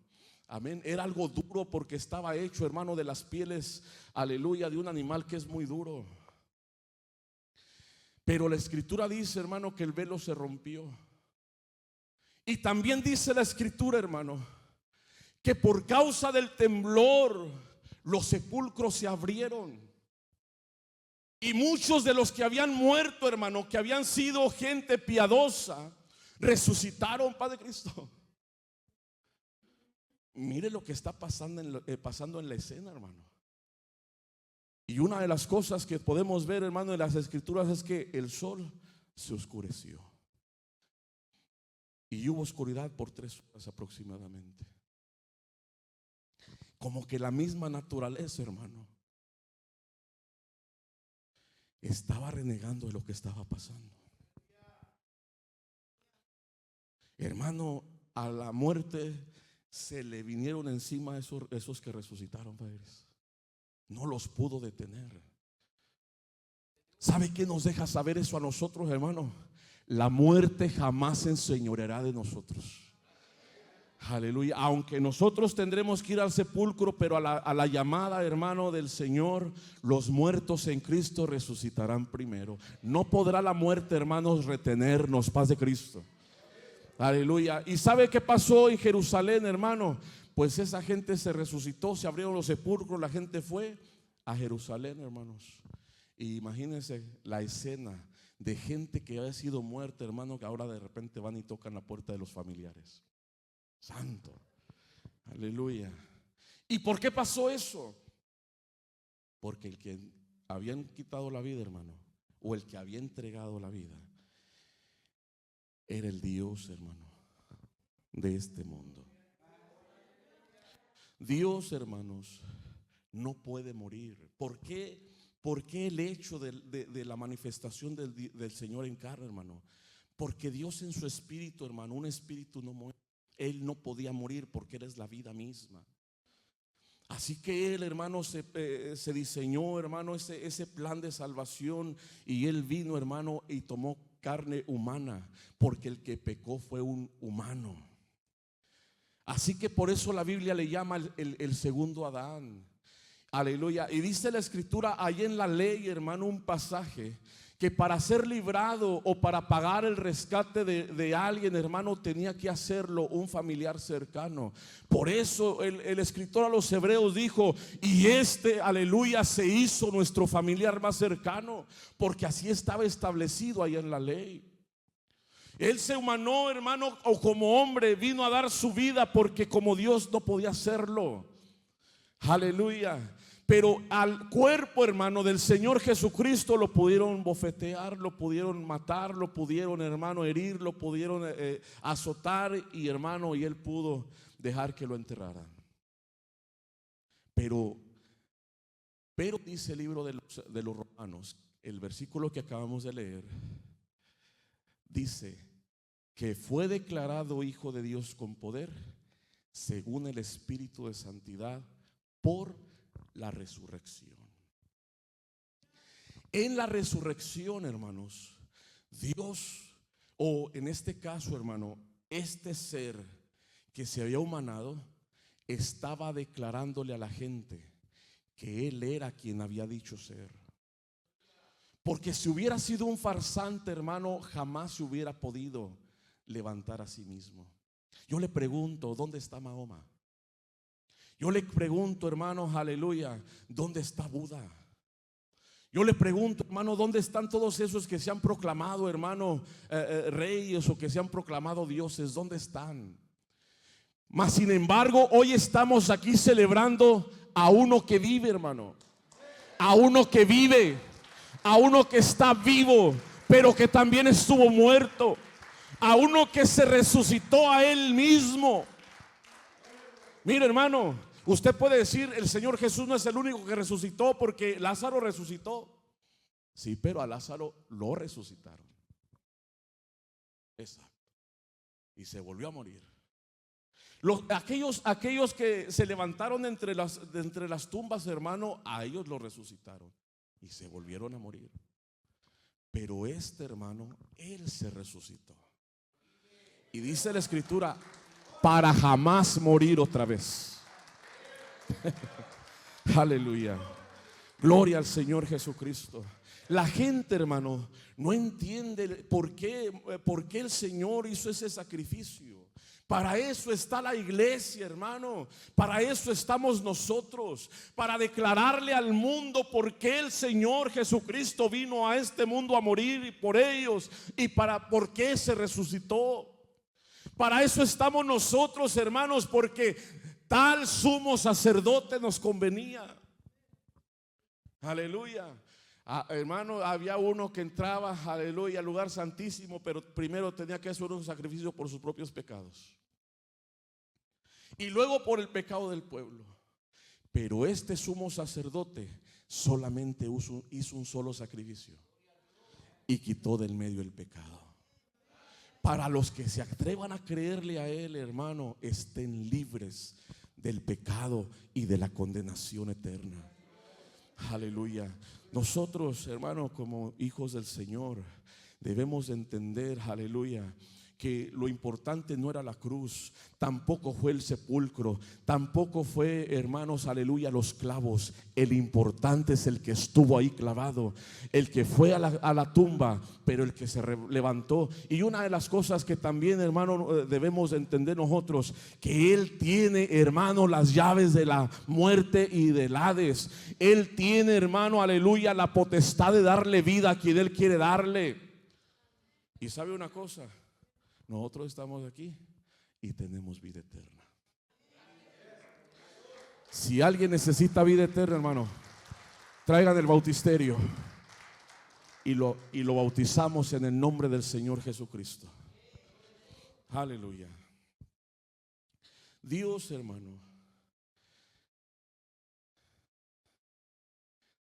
Amén. Era algo duro porque estaba hecho, hermano, de las pieles, aleluya, de un animal que es muy duro. Pero la Escritura dice, hermano, que el velo se rompió. Y también dice la Escritura, hermano, que por causa del temblor los sepulcros se abrieron. Y muchos de los que habían muerto, hermano, que habían sido gente piadosa, resucitaron, Padre Cristo. Mire lo que está pasando en la escena, hermano. Y una de las cosas que podemos ver, hermano, en las Escrituras es que el sol se oscureció. Y hubo oscuridad por 3 horas aproximadamente. Como que la misma naturaleza, hermano, estaba renegando de lo que estaba pasando. Hermano, a la muerte se le vinieron encima esos que resucitaron, padres. No los pudo detener. ¿Sabe qué nos deja saber eso a nosotros, hermano? La muerte jamás se enseñoreará de nosotros. Aleluya. Aunque nosotros tendremos que ir al sepulcro, pero a la llamada, hermano, del Señor, los muertos en Cristo resucitarán primero. No podrá la muerte, hermanos, retenernos. Paz de Cristo. Aleluya. ¿Y sabe qué pasó en Jerusalén, hermano? Pues esa gente se resucitó, se abrieron los sepulcros, la gente fue a Jerusalén, hermanos. Y imagínense la escena de gente que había sido muerta, hermano, que ahora de repente van y tocan la puerta de los familiares. Santo. Aleluya. ¿Y por qué pasó eso? Porque el que habían quitado la vida, hermano, o el que había entregado la vida, era el Dios, hermano, de este mundo. Dios, hermanos, no puede morir. ¿Por qué? Porque el hecho de la manifestación del Señor en carne, hermano, porque Dios en su espíritu, hermano, un espíritu no muere. Él no podía morir porque Él es la vida misma. Así que Él, hermano, se diseñó, hermano, ese plan de salvación. Y Él vino, hermano, y tomó carne humana, porque el que pecó fue un humano. Así que por eso la Biblia le llama el segundo Adán. Aleluya. Y dice la Escritura ahí en la ley, hermano, un pasaje que para ser librado o para pagar el rescate de alguien, hermano, tenía que hacerlo un familiar cercano. Por eso el escritor a los Hebreos dijo: y aleluya, se hizo nuestro familiar más cercano, porque así estaba establecido ahí en la ley. Él se humanó, hermano, o como hombre vino a dar su vida, porque como Dios no podía hacerlo. Aleluya. Pero al cuerpo, hermano, del Señor Jesucristo lo pudieron bofetear, lo pudieron matar, lo pudieron, hermano, herir, lo pudieron azotar, y hermano, y él pudo dejar que lo enterraran. Pero dice el libro de los Romanos, el versículo que acabamos de leer, dice que fue declarado hijo de Dios con poder, según el Espíritu de santidad, por la resurrección. En la resurrección, hermanos, Dios, o en este caso, hermano, este ser que se había humanado, estaba declarándole a la gente que Él era quien había dicho ser. Porque si hubiera sido un farsante, hermano, jamás se hubiera podido levantar a sí mismo. Yo le pregunto, ¿dónde está Mahoma? Yo le pregunto, hermano, aleluya, ¿dónde está Buda? Yo le pregunto, hermano, ¿dónde están todos esos que se han proclamado, hermano, reyes, o que se han proclamado dioses? ¿Dónde están? Mas sin embargo, hoy estamos aquí celebrando a uno que vive, hermano. A uno que vive, a uno que está vivo, pero que también estuvo muerto. A uno que se resucitó a Él mismo. Mire, hermano, usted puede decir, el Señor Jesús no es el único que resucitó, porque Lázaro resucitó. Sí, pero a Lázaro lo resucitaron. Exacto. Y se volvió a morir. Aquellos que se levantaron entre las tumbas, hermano, a ellos lo resucitaron y se volvieron a morir. Pero este, hermano, Él se resucitó. Y dice la Escritura, para jamás morir otra vez. Aleluya. Gloria al Señor Jesucristo. La gente, hermano, no entiende por qué el Señor hizo ese sacrificio. Para eso está la iglesia, hermano. Para eso estamos nosotros. Para declararle al mundo por qué el Señor Jesucristo vino a este mundo a morir por ellos, y por qué se resucitó. Para eso estamos nosotros, hermanos, porque tal sumo sacerdote nos convenía. Aleluya. Hermano, había uno que entraba, aleluya, al lugar santísimo, pero primero tenía que hacer un sacrificio por sus propios pecados y luego por el pecado del pueblo. Pero este sumo sacerdote solamente hizo un solo sacrificio y quitó del medio el pecado. Para los que se atrevan a creerle a Él, hermano, estén libres del pecado y de la condenación eterna. Aleluya. Nosotros, hermano, como hijos del Señor, debemos de entender, aleluya, que lo importante no era la cruz, tampoco fue el sepulcro, tampoco fue, hermanos, aleluya, los clavos. El importante es el que estuvo ahí clavado, el que fue a la tumba, pero el que se levantó. Y una de las cosas que también, hermano, debemos de entender nosotros, que Él tiene, hermano, las llaves de la muerte y del Hades. Él tiene, hermano, aleluya, la potestad de darle vida a quien Él quiere darle. Y sabe una cosa, nosotros estamos aquí y tenemos vida eterna. Si alguien necesita vida eterna, hermano, traigan el bautisterio y lo bautizamos en el nombre del Señor Jesucristo. Aleluya. Dios, hermano,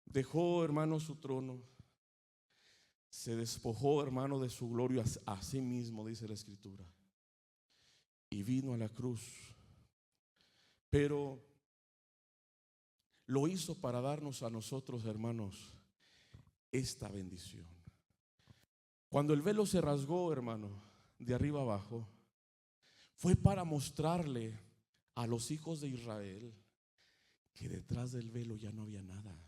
dejó, hermano, su trono. Se despojó, hermano, de su gloria a sí mismo, dice la Escritura, y vino a la cruz. Pero lo hizo para darnos a nosotros, hermanos, esta bendición. Cuando el velo se rasgó, hermano, de arriba abajo, fue para mostrarle a los hijos de Israel que detrás del velo ya no había nada.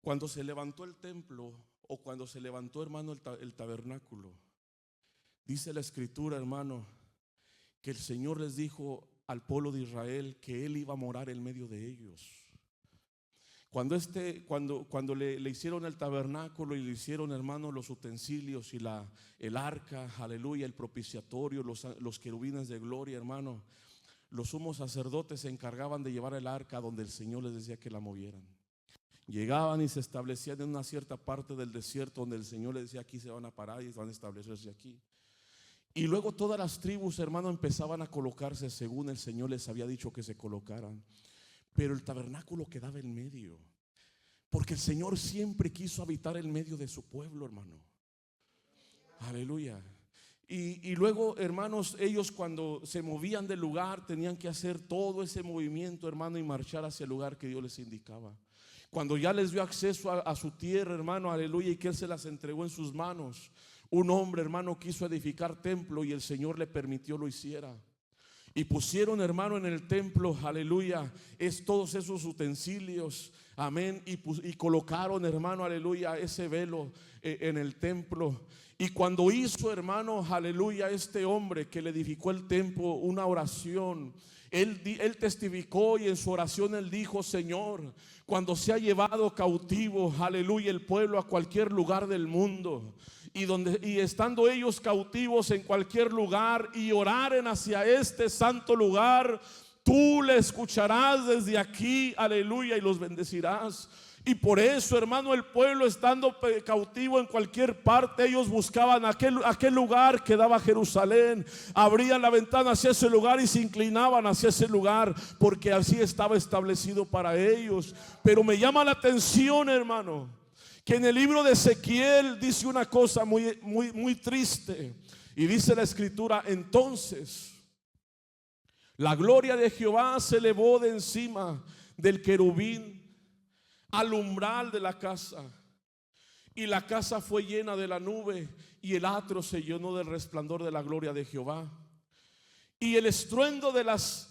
Cuando se levantó el templo, o cuando se levantó, hermano, el tabernáculo, dice la Escritura, hermano, que el Señor les dijo al pueblo de Israel que Él iba a morar en medio de ellos. Cuando le hicieron el tabernáculo y le hicieron, hermano, los utensilios y el arca, aleluya, el propiciatorio, los querubines de gloria, hermano, los sumos sacerdotes se encargaban de llevar el arca donde el Señor les decía que la movieran. Llegaban y se establecían en una cierta parte del desierto donde el Señor les decía: aquí se van a parar y van a establecerse aquí. Y luego todas las tribus, hermano, empezaban a colocarse según el Señor les había dicho que se colocaran. Pero el tabernáculo quedaba en medio, porque el Señor siempre quiso habitar en medio de su pueblo, hermano. Aleluya. Y luego, hermanos, ellos cuando se movían del lugar tenían que hacer todo ese movimiento, hermano, y marchar hacia el lugar que Dios les indicaba. Cuando ya les dio acceso a su tierra, hermano, aleluya, y que Él se las entregó en sus manos, un hombre, hermano, quiso edificar templo y el Señor le permitió lo hiciera. Y pusieron, hermano, en el templo, aleluya, todos esos utensilios, amén. Y colocaron, hermano, aleluya, ese velo en el templo. Y cuando hizo, hermano, aleluya, este hombre que le edificó el templo una oración, él testificó y en su oración él dijo: Señor, cuando se ha llevado cautivo, aleluya, el pueblo a cualquier lugar del mundo, y estando ellos cautivos en cualquier lugar y oraren hacia este santo lugar, tú le escucharás desde aquí, aleluya, y los bendecirás. Y por eso, hermano, el pueblo estando cautivo en cualquier parte, ellos buscaban aquel lugar que daba Jerusalén, abrían la ventana hacia ese lugar y se inclinaban hacia ese lugar, porque así estaba establecido para ellos. Pero me llama la atención, hermano, que en el libro de Ezequiel dice una cosa muy triste. Y dice la escritura: entonces la gloria de Jehová se elevó de encima del querubín al umbral de la casa, y la casa fue llena de la nube, y el atrio se llenó del resplandor de la gloria de Jehová. Y el estruendo de las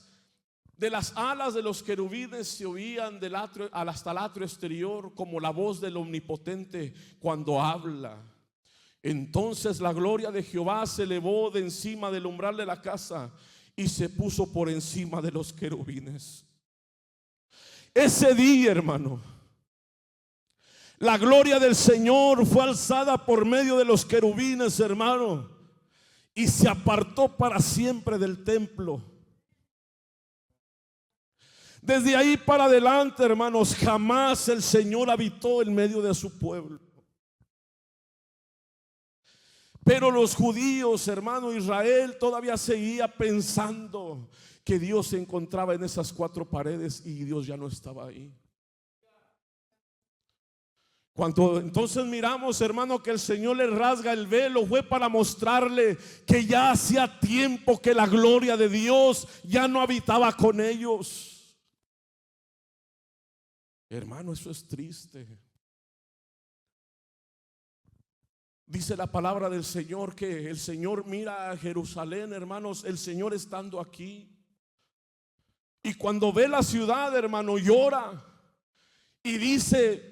alas de los querubines se oían del atrio hasta el atrio exterior, como la voz del Omnipotente cuando habla. Entonces la gloria de Jehová se elevó de encima del umbral de la casa y se puso por encima de los querubines. Ese día, hermano, la gloria del Señor fue alzada por medio de los querubines, hermano, y se apartó para siempre del templo. Desde ahí para adelante, hermanos, jamás el Señor habitó en medio de su pueblo. Pero los judíos, hermano, Israel todavía seguía pensando que Dios se encontraba en esas cuatro paredes y Dios ya no estaba ahí. Cuando entonces miramos, hermano, que el Señor le rasga el velo, fue para mostrarle que ya hacía tiempo que la gloria de Dios ya no habitaba con ellos. Hermano, eso es triste. Dice la palabra del Señor que el Señor mira a Jerusalén, hermanos, el Señor estando aquí. Y cuando ve la ciudad, hermano, llora y dice: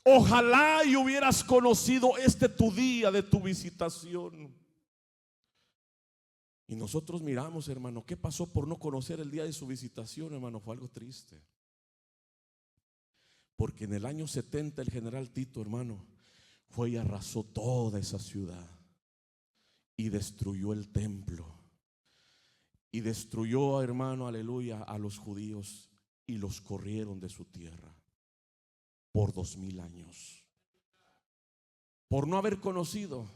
ojalá y hubieras conocido tu día de tu visitación. Y nosotros miramos, hermano, ¿qué pasó por no conocer el día de su visitación, hermano? Fue algo triste. Porque en el año 70 el general Tito, hermano, fue y arrasó toda esa ciudad y destruyó el templo y destruyó, hermano, aleluya, a los judíos y los corrieron de su tierra por 2000 años. Por no haber conocido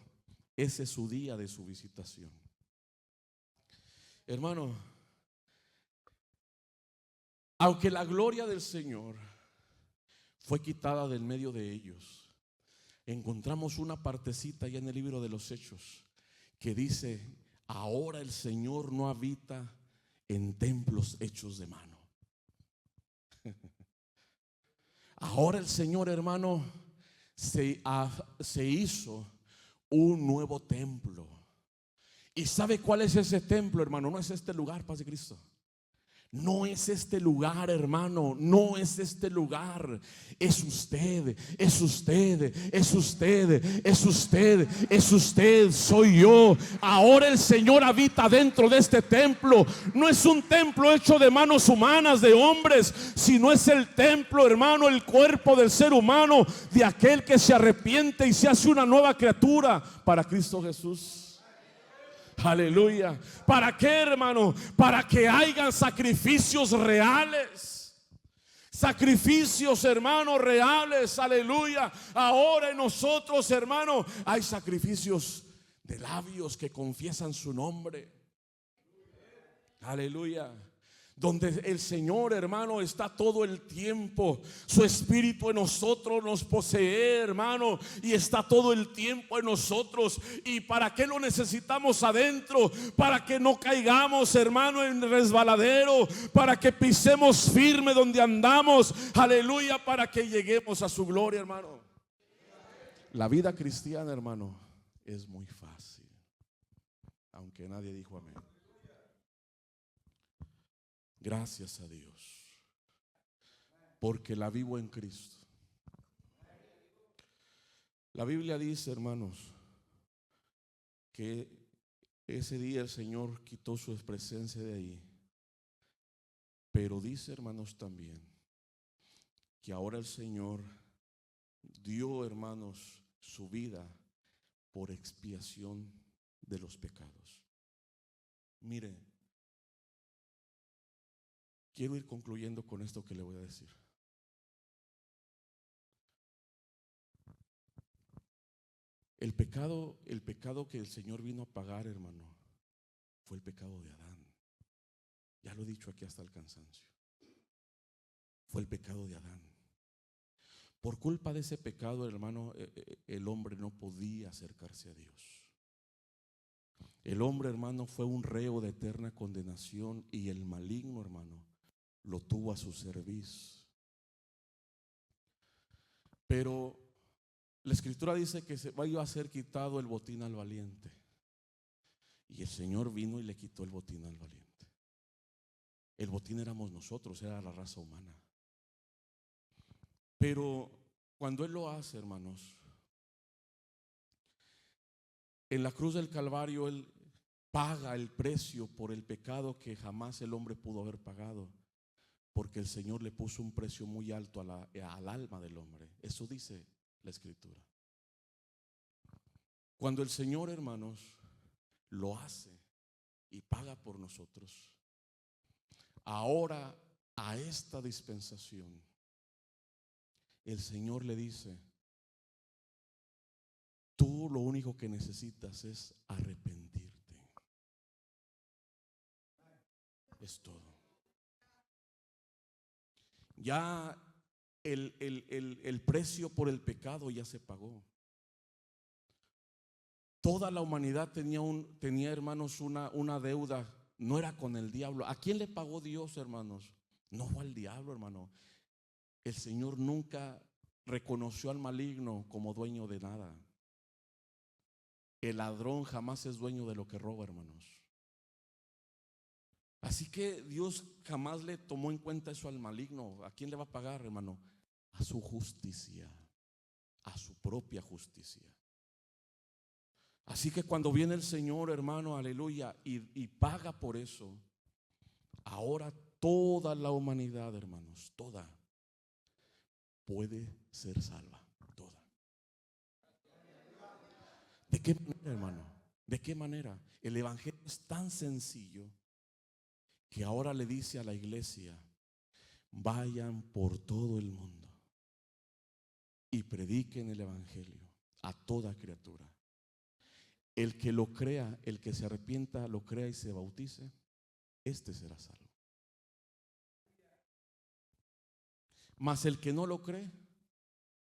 ese su día de su visitación. Hermano, aunque la gloria del Señor fue quitada del medio de ellos, encontramos una partecita ya en el libro de los Hechos que dice: ahora el Señor no habita en templos hechos de mano. Ahora el Señor, hermano, se hizo un nuevo templo. ¿Y sabe cuál es ese templo, hermano? No es este lugar, paz de Cristo. No es este lugar, hermano, no es este lugar. Es usted, es usted, es usted, es usted, es usted, soy yo. Ahora el Señor habita dentro de este templo. No es un templo hecho de manos humanas, de hombres, sino es el templo, hermano, el cuerpo del ser humano, de aquel que se arrepiente y se hace una nueva criatura para Cristo Jesús. Aleluya. ¿Para qué, hermano? Para que hayan sacrificios reales. Sacrificios, hermanos, reales. Aleluya. Ahora en nosotros, hermano, hay sacrificios de labios que confiesan su nombre. Aleluya. Donde el Señor, hermano, está todo el tiempo. Su Espíritu en nosotros nos posee, hermano, y está todo el tiempo en nosotros. ¿Y para qué lo necesitamos adentro? Para que no caigamos, hermano, en resbaladero, para que pisemos firme donde andamos. Aleluya, para que lleguemos a su gloria, hermano. La vida cristiana, hermano, es muy fácil, aunque nadie dijo amén. Gracias a Dios, porque la vivo en Cristo. La Biblia dice, hermanos, que ese día el Señor quitó su presencia de ahí. Pero dice, hermanos, también que ahora el Señor dio, hermanos, su vida por expiación de los pecados. Mire, quiero ir concluyendo con esto que le voy a decir. El pecado que el Señor vino a pagar, hermano, fue el pecado de Adán. Ya lo he dicho aquí hasta el cansancio. Fue el pecado de Adán. Por culpa de ese pecado, hermano, el hombre no podía acercarse a Dios. El hombre, hermano, fue un reo de eterna condenación, y el maligno, hermano, lo tuvo a su servicio. Pero la Escritura dice que se iba a ser quitado el botín al valiente, y el Señor vino y le quitó el botín al valiente. El botín éramos nosotros, era la raza humana. Pero cuando Él lo hace, hermanos, en la cruz del Calvario Él paga el precio por el pecado que jamás el hombre pudo haber pagado, porque el Señor le puso un precio muy alto al alma del hombre. Eso dice la Escritura. Cuando el Señor, hermanos, lo hace y paga por nosotros, ahora a esta dispensación el Señor le dice: tú lo único que necesitas es arrepentirte. Es todo. Ya el precio por el pecado ya se pagó. Toda la humanidad tenía, hermanos, una deuda. No era con el diablo. ¿A quién le pagó Dios, hermanos? No fue al diablo, hermano. El Señor nunca reconoció al maligno como dueño de nada. El ladrón jamás es dueño de lo que roba, hermanos. Así que Dios jamás le tomó en cuenta eso al maligno. ¿A quién le va a pagar, hermano? A su justicia, a su propia justicia. Así que cuando viene el Señor, hermano, aleluya, y paga por eso, ahora toda la humanidad, hermanos, toda puede ser salva, toda. ¿De qué manera, hermano? ¿De qué manera? El evangelio es tan sencillo que ahora le dice a la iglesia: vayan por todo el mundo y prediquen el evangelio a toda criatura. El que lo crea, el que se arrepienta, lo crea y se bautice, este será salvo. Mas el que no lo cree,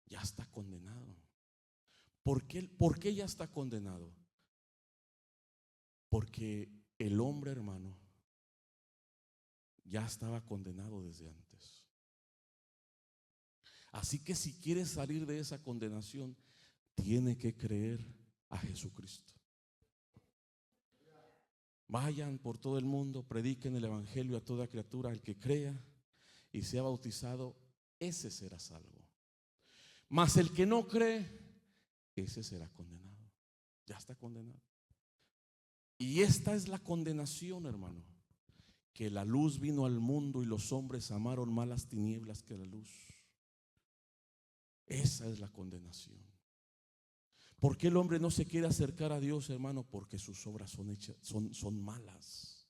ya está condenado. ¿Por qué ya está condenado? Porque el hombre, hermano, ya estaba condenado desde antes. Así que si quiere salir de esa condenación, tiene que creer a Jesucristo. Vayan por todo el mundo, prediquen el evangelio a toda criatura. El que crea y sea bautizado, ese será salvo. Mas el que no cree, ese será condenado. Ya está condenado. Y esta es la condenación, hermano: que la luz vino al mundo y los hombres amaron más las tinieblas que la luz. Esa es la condenación. ¿Por qué el hombre no se quiere acercar a Dios, hermano? Porque sus obras son malas.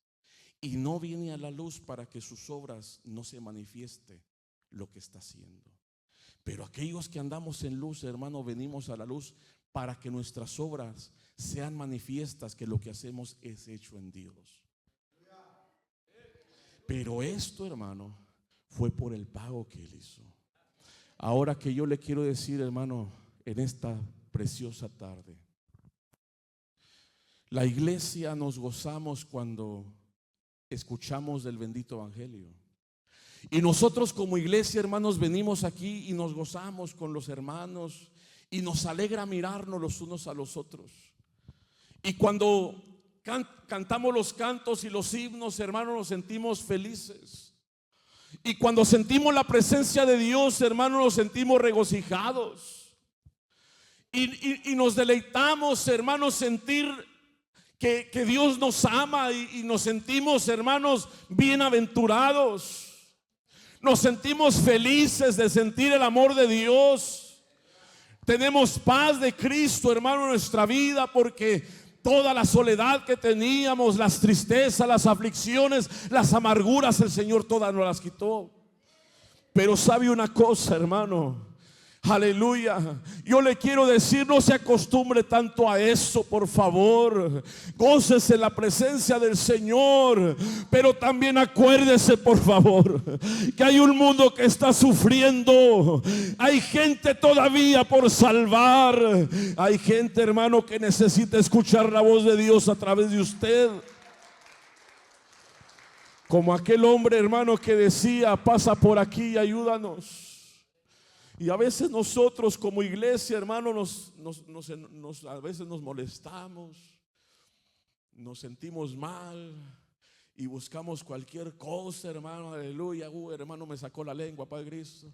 Y no viene a la luz para que sus obras no se manifieste lo que está haciendo. Pero aquellos que andamos en luz, hermano, venimos a la luz para que nuestras obras sean manifiestas, que lo que hacemos es hecho en Dios. Pero esto, hermano, fue por el pago que Él hizo. Ahora que yo le quiero decir, hermano, en esta preciosa tarde, la iglesia nos gozamos cuando escuchamos del bendito evangelio. Y nosotros como iglesia, hermanos, venimos aquí y nos gozamos con los hermanos y nos alegra mirarnos los unos a los otros. Y cuando cantamos los cantos y los himnos, hermanos, nos sentimos felices. Y cuando sentimos la presencia de Dios, hermanos, nos sentimos regocijados. Y nos deleitamos, hermanos, sentir que Dios nos ama y nos sentimos, hermanos, bienaventurados. Nos sentimos felices de sentir el amor de Dios. Tenemos paz de Cristo, hermano, en nuestra vida, porque toda la soledad que teníamos, las tristezas, las aflicciones, las amarguras, el Señor todas nos las quitó. Pero sabe una cosa, hermano, aleluya, yo le quiero decir, no se acostumbre tanto a eso, por favor. Gócese en la presencia del Señor, pero también acuérdese, por favor, que hay un mundo que está sufriendo. Hay gente todavía por salvar. Hay gente, hermano, que necesita escuchar la voz de Dios a través de usted. Como aquel hombre, hermano, que decía: pasa por aquí y ayúdanos. Y a veces nosotros como iglesia, hermano, a veces nos molestamos, nos sentimos mal y buscamos cualquier cosa, hermano, aleluya. Hermano, me sacó la lengua, Padre Cristo.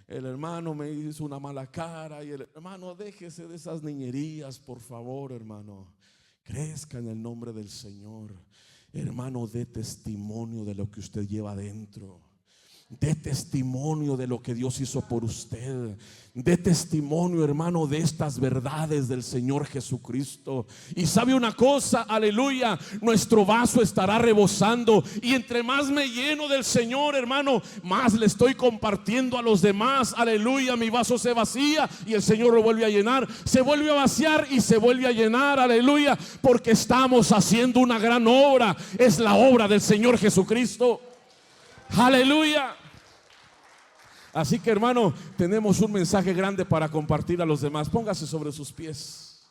El hermano me hizo una mala cara. Y el hermano, déjese de esas niñerías, por favor, hermano. Crezca en el nombre del Señor. Hermano, dé testimonio de lo que usted lleva adentro. Dé testimonio de lo que Dios hizo por usted. Dé testimonio, hermano, de estas verdades del Señor Jesucristo. Y sabe una cosa, aleluya, nuestro vaso estará rebosando. Y entre más me lleno del Señor, hermano, más le estoy compartiendo a los demás. Aleluya, mi vaso se vacía y el Señor lo vuelve a llenar. Se vuelve a vaciar y se vuelve a llenar, aleluya, porque estamos haciendo una gran obra. Es la obra del Señor Jesucristo. Aleluya. Así que, hermano, tenemos un mensaje grande para compartir a los demás. Póngase sobre sus pies.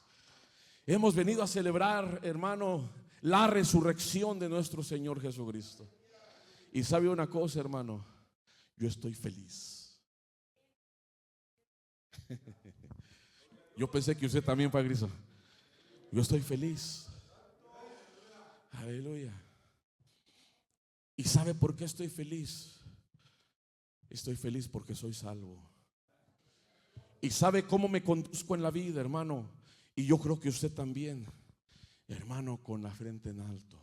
Hemos venido a celebrar, hermano, la resurrección de nuestro Señor Jesucristo. Y sabe una cosa, hermano, yo estoy feliz. Yo pensé que usted también, Padre Cristo. Yo estoy feliz. Aleluya. ¿Y sabe por qué estoy feliz? Estoy feliz porque soy salvo. ¿Y sabe cómo me conduzco en la vida, hermano? Y yo creo que usted también, hermano, con la frente en alto.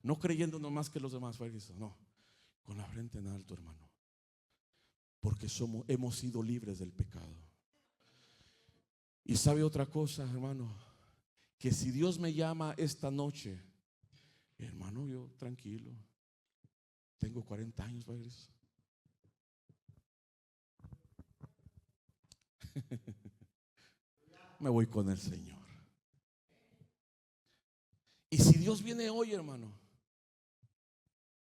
No creyendo nomás que los demás, no, con la frente en alto, hermano. Porque hemos sido libres del pecado. Y sabe otra cosa, hermano, que si Dios me llama esta noche, hermano, yo tranquilo. Tengo 40 años, Padre. Me voy con el Señor. Y si Dios viene hoy, hermano,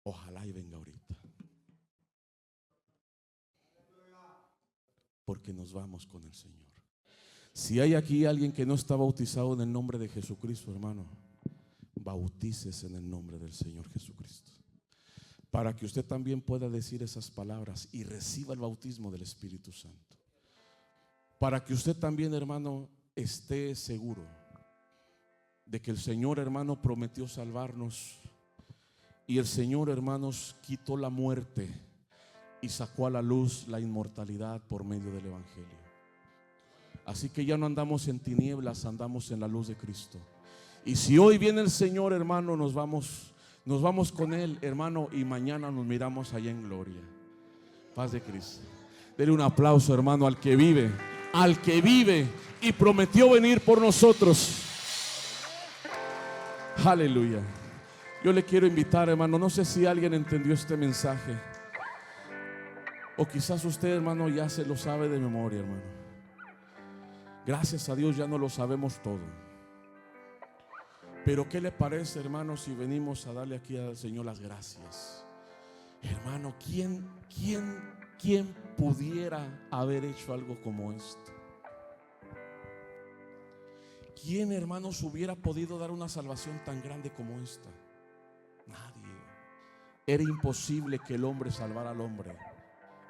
ojalá y venga ahorita. Porque nos vamos con el Señor. Si hay aquí alguien que no está bautizado en el nombre de Jesucristo, hermano, bautícese en el nombre del Señor Jesucristo, para que usted también pueda decir esas palabras y reciba el bautismo del Espíritu Santo. Para que usted también, hermano, esté seguro de que el Señor, hermano, prometió salvarnos. Y el Señor, hermanos, quitó la muerte y sacó a la luz la inmortalidad por medio del Evangelio. Así que ya no andamos en tinieblas, andamos en la luz de Cristo. Y si hoy viene el Señor, hermano, nos vamos con Él, hermano, y mañana nos miramos allá en gloria. Paz de Cristo. Dele un aplauso, hermano, al que vive al que vive y prometió venir por nosotros. Aleluya. Yo le quiero invitar, hermano, no sé si alguien entendió este mensaje, o quizás usted, hermano, ya se lo sabe de memoria, hermano. Gracias a Dios ya no lo sabemos todo. Pero ¿qué le parece, hermano, si venimos a darle aquí al Señor las gracias? Hermano, ¿quién pudiera haber hecho algo como esto? ¿Quién, hermanos, hubiera podido dar una salvación tan grande como esta? Nadie. Era imposible que el hombre salvara al hombre.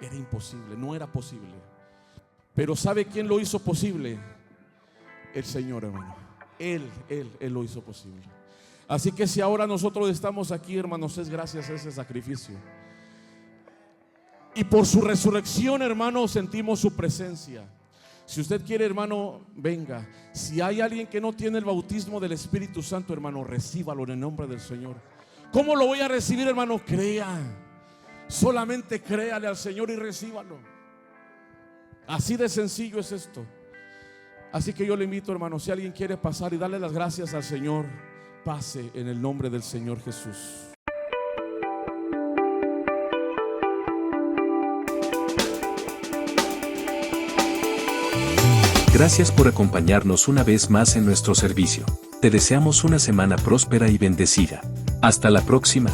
Era imposible, no era posible. Pero ¿sabe quién lo hizo posible? El Señor, hermano. Él lo hizo posible. Así que si ahora nosotros estamos aquí, hermanos, es gracias a ese sacrificio. Y por su resurrección, hermano, sentimos su presencia. Si usted quiere, hermano, venga. Si hay alguien que no tiene el bautismo del Espíritu Santo, hermano, recíbalo en el nombre del Señor. ¿Cómo lo voy a recibir, hermano? Crea. Solamente créale al Señor y recíbalo. Así de sencillo es esto. Así que yo le invito, hermano, si alguien quiere pasar y darle las gracias al Señor, pase en el nombre del Señor Jesús. Gracias por acompañarnos una vez más en nuestro servicio. Te deseamos una semana próspera y bendecida. Hasta la próxima.